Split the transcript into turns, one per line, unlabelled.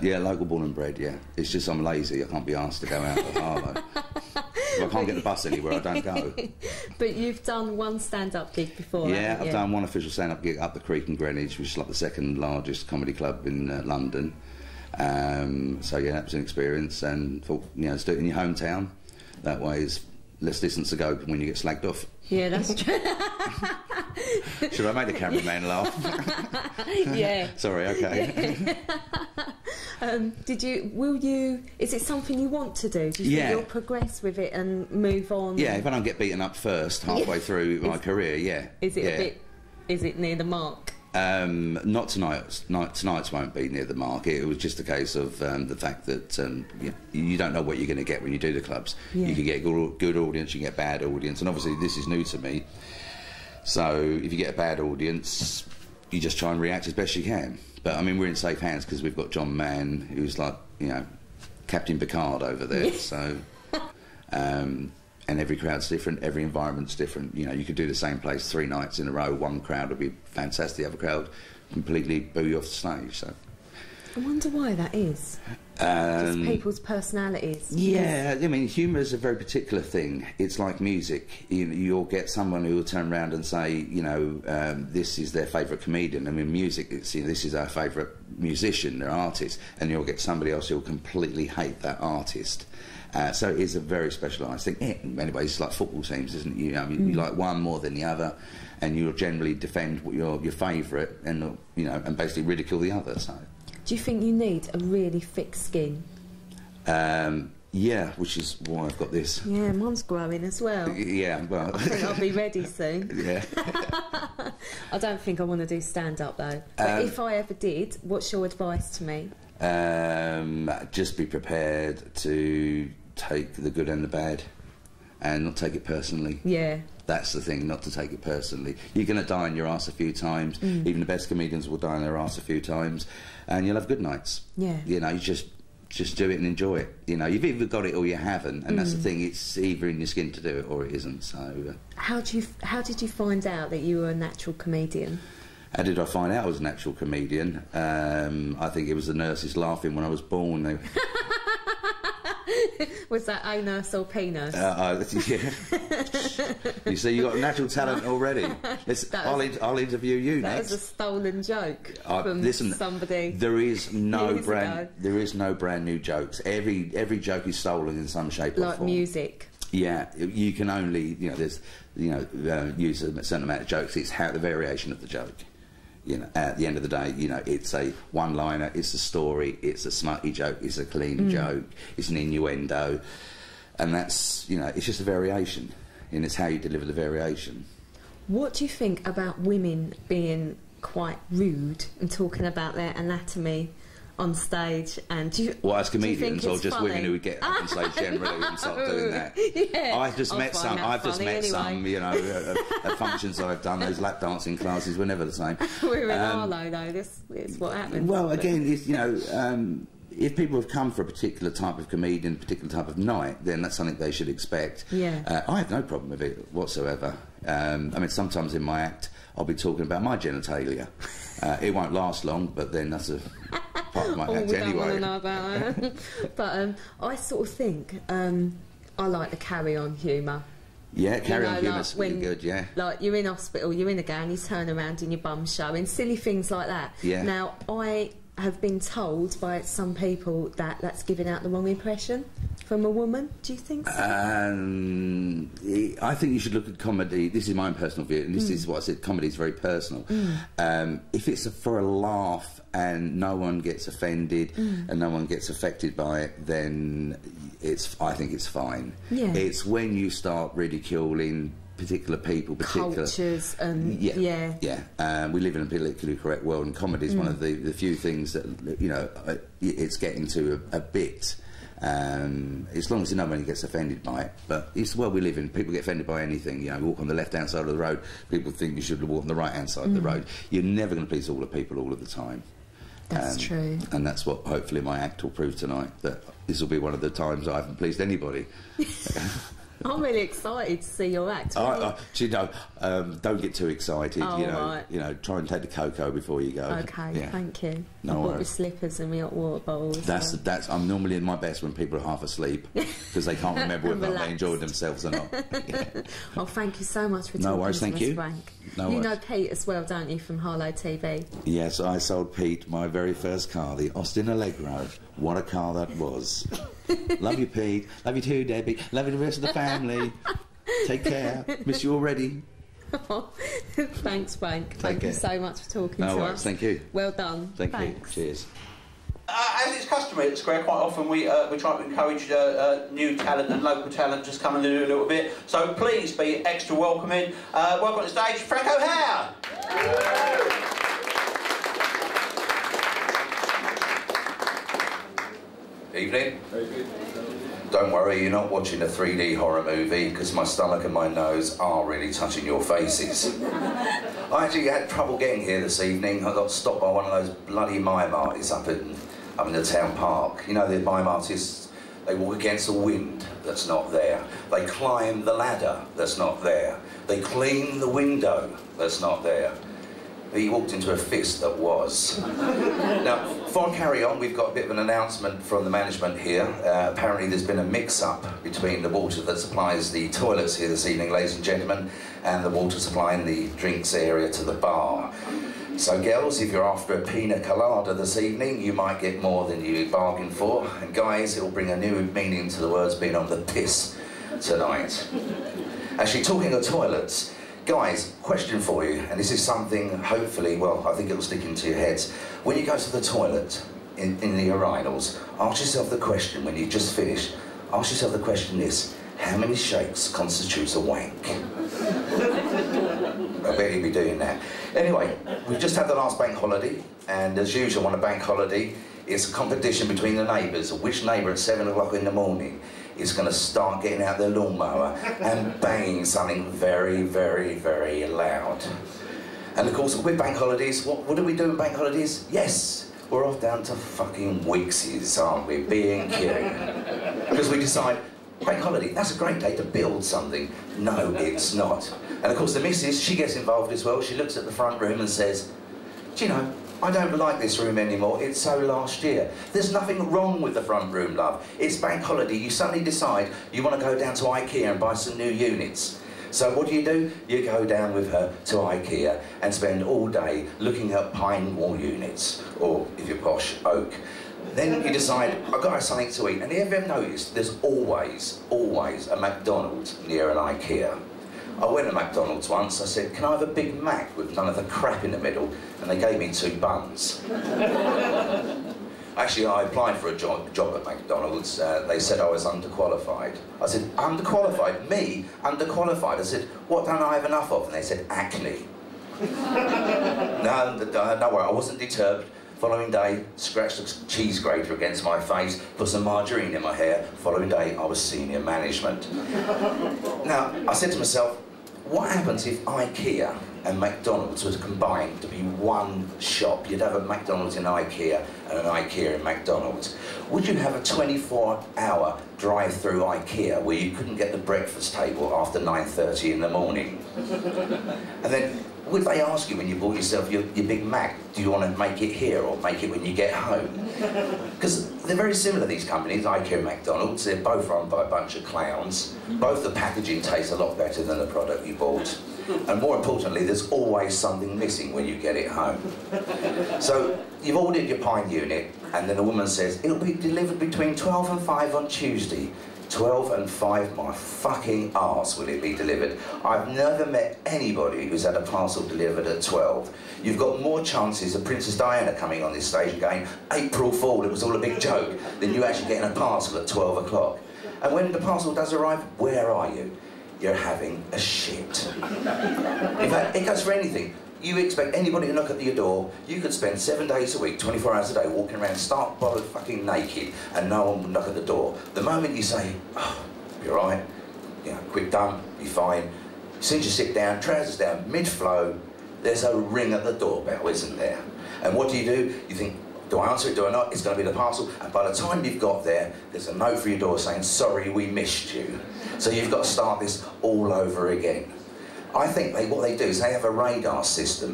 Yeah, local born and bred, yeah. It's just I'm lazy, I can't be asked to go out to Harlow. If I can't get the bus anywhere, I don't go.
But you've done one stand-up gig before,
Yeah,
haven't you?
I've done one official stand-up gig up the creek in Greenwich, which is like the second largest comedy club in London. So yeah, that was an experience, and thought, you know, let's do it in your hometown. That way it's less distance to go when you get slagged off.
Yeah, that's true.
Should I make the cameraman laugh?
Yeah.
Sorry, okay.
Is it something you want to do? Do you think you'll progress with it and move on?
Yeah, if I don't get beaten up first halfway through my career, yeah.
Is it is it near the mark?
Not tonight. Tonight's won't be near the mark. It was just a case of the fact that you don't know what you're going to get when you do the clubs. Yeah. You can get good audience, you can get bad audience, and obviously this is new to me. So if you get a bad audience, you just try and react as best you can. But I mean, we're in safe hands because we've got John Mann, who's like, you know, Captain Picard over there. So, and every crowd's different, every environment's different. You know, you could do the same place 3 nights in a row. One crowd would be fantastic, the other crowd completely boo you off the stage. So,
I wonder why that is. Just people's personalities.
Yeah, I mean, humour is a very particular thing. It's like music. You'll get someone who will turn around and say, you know, this is their favourite comedian. I mean, music, this is our favourite musician or artist, and you'll get somebody else who'll completely hate that artist. So it is a very specialised thing. Anyway, it's like football teams, isn't it? You know, you like one more than the other, and you'll generally defend your favourite, and you know, and basically ridicule the other. So.
Do you think you need a really thick skin?
Yeah, which is why I've got this.
Yeah, mine's growing as well.
Yeah, well... I
think I'll be ready soon.
Yeah.
I don't think I want to do stand-up, though. But if I ever did, what's your advice to me?
Just be prepared to take the good and the bad, and not take it personally. Yeah. That's the thing, not to take it personally. You're going to die on your arse a few times. Even the best comedians will die on their arse a few times, and you'll have good nights. Yeah. You know, you just do it and enjoy it. You know, you've either got it or you haven't, and that's the thing. It's either in your skin to do it or it isn't. So. How
did you find out that you were a natural comedian?
How did I find out I was a natural comedian? I think it was the nurses laughing when I was born.
Was that A nurse or P nurse?
Yeah. You see, you've got natural talent already. I'll interview you next.
That was a stolen joke from somebody.
There is no brand new jokes. Every joke is stolen in some shape or form.
Like music.
Yeah, you can only use a certain amount of jokes. It's the variation of the joke. You know, at the end of the day, you know, it's a one-liner, it's a story, it's a smutty joke, it's a clean joke, it's an innuendo, and that's, you know, it's just a variation, and it's how you deliver the variation.
What do you think about women being quite rude and talking about their anatomy on stage? And
as comedians, or just funny? Women who would get up on stage generally and start doing that? Yeah, I've just met some, you know, at functions that I've done. Those lap dancing classes were never the same.
We're in Harlow, though. This is what happens.
Well, again, you know, if people have come for a particular type of comedian, particular type of night, then that's something they should expect. Yeah. I have no problem with it whatsoever. I mean, sometimes in my act, I'll be talking about my genitalia. It won't last long, but then that's a part of my act
we
anyway.
Don't want to know about that. But I sort of think I like the carry-on humour.
Yeah, carry-on humour's really good, yeah.
Like, you're in hospital, you're in a gown, you turn around and your bum's showing, silly things like that. Yeah. Now, I have been told by some people that that's giving out the wrong impression from a woman. Do you think so?
I think you should look at comedy. This is my own personal view, and this is what I said, comedy is very personal. If it's for a laugh and no one gets offended and no one gets affected by it, then I think it's fine. Yeah. It's when you start ridiculing particular people,
cultures, and
we live in a politically correct world, and comedy is one of the few things that, you know, it's getting to a bit. As long as nobody gets offended by it, but it's the world we live in. People get offended by anything. You know, you walk on the left-hand side of the road, people think you should walk on the right-hand side of the road. You're never going to please all the people all of the time.
That's true.
And that's what hopefully my act will prove tonight, that this will be one of the times I haven't pleased anybody.
I'm really excited to see your act.
Do you know, don't get too excited.
Oh, right.
You know, try and take the cocoa before you go.
Okay, thank you.
No
I
worries.
bought my slippers and my hot water bowls.
That's. I'm normally in my best when people are half asleep because they can't remember whether they enjoyed themselves or not. Yeah.
Oh, thank you so much for talking
worries,
to
thank
us,
you.
Frank.
No
you
worries.
know Pete as well, don't you, from Harlow TV?
Yes, I sold Pete my very first car, the Austin Allegro. What a car that was. Love you, Pete. Love you too, Debbie. Love you the rest of the family. Take care. Miss you already.
Thanks, Frank. Thank you so much for talking to us.
No worries, thank you.
Well done.
Thank you.
Thanks.
Cheers.
As it's customary at Square, quite often we try to encourage new talent and local talent just come and do a little bit. So please be extra welcoming. Welcome to the stage, Frank O'Hare.
Evening. Don't worry, you're not watching a 3D horror movie because my stomach and my nose are really touching your faces. I actually had trouble getting here this evening. I got stopped by one of those bloody mime artists up in the town park. You know, the mime artists, they walk against the wind that's not there. They climb the ladder that's not there. They clean the window that's not there. He walked into a fist that was. Now, before I carry on, we've got a bit of an announcement from the management here. Apparently there's been a mix-up between the water that supplies the toilets here this evening, ladies and gentlemen, and the water supplying the drinks area to the bar. So, girls, if you're after a pina colada this evening, you might get more than you bargained for. And guys, it'll bring a new meaning to the words being on the piss tonight. Actually, talking of toilets, guys, question for you, and this is something, hopefully, well, I think it'll stick into your heads. When you go to the toilet in the urinals, ask yourself the question, when you just finished, ask yourself the question this: how many shakes constitutes a wank? I bet you'll be doing that. Anyway, we've just had the last bank holiday, and as usual on a bank holiday, it's a competition between the neighbours. Which neighbour at 7 o'clock in the morning is going to start getting out their lawnmower and banging something very, very, very loud. And of course, with bank holidays, what do we do in bank holidays? Yes, we're off down to fucking Wickes's, aren't we? B&Q. Because we decide, bank holiday, that's a great day to build something. No, it's not. And of course, the missus, she gets involved as well. She looks at the front room and says, do you know, I don't like this room anymore, it's so last year. There's nothing wrong with the front room, love. It's bank holiday, you suddenly decide you want to go down to IKEA and buy some new units. So what do? You go down with her to IKEA and spend all day looking at pine wall units, or if you're posh, oak. Then you decide, I've got to have something to eat. And have you ever noticed there's always a McDonald's near an IKEA? I went to McDonald's once, I said, can I have a Big Mac with none of the crap in the middle? And they gave me 2 buns. Actually, I applied for a job at McDonald's. They said I was underqualified. I said, underqualified? Me? Underqualified? I said, what don't I have enough of? And they said, acne. No, don't worry, I wasn't deterred. Following day, scratched a cheese grater against my face, put some margarine in my hair. Following day, I was senior management. Now, I said to myself, what happens if IKEA and McDonald's was combined to be one shop? You'd have a McDonald's in IKEA and an IKEA in McDonald's. Would you have a 24-hour drive-through IKEA where you couldn't get the breakfast table after 9:30 in the morning? And then, would they ask you when you bought yourself your Big Mac, do you want to make it here or make it when you get home? Because they're very similar, these companies, IKEA and McDonald's. They're both run by a bunch of clowns. Both the packaging tastes a lot better than the product you bought. And more importantly, there's always something missing when you get it home. So you've ordered your pine unit, and then the woman says, it'll be delivered between 12 and 5 on Tuesday. 12 and 5, my fucking arse will it be delivered. I've never met anybody who's had a parcel delivered at 12. You've got more chances of Princess Diana coming on this stage and going, April Fool, it was all a big joke, than you actually getting a parcel at 12 o'clock. And when the parcel does arrive, where are you? You're having a shit. In fact, it goes for anything. You expect anybody to knock at your door, you could spend 7 days a week, 24 hours a day, walking around stark bothered fucking naked, and no one would knock at the door. The moment you say, oh, you're right, you know, quick dump, be fine. As soon as you sit down, trousers down, mid-flow, there's a ring at the doorbell, isn't there? And what do? You think,
do I answer it, do I not? It's going to be the parcel, and by the time you've got there, there's a note for your door saying, sorry, we missed you. So you've got to start this all over again. I think what they do is they have a radar system.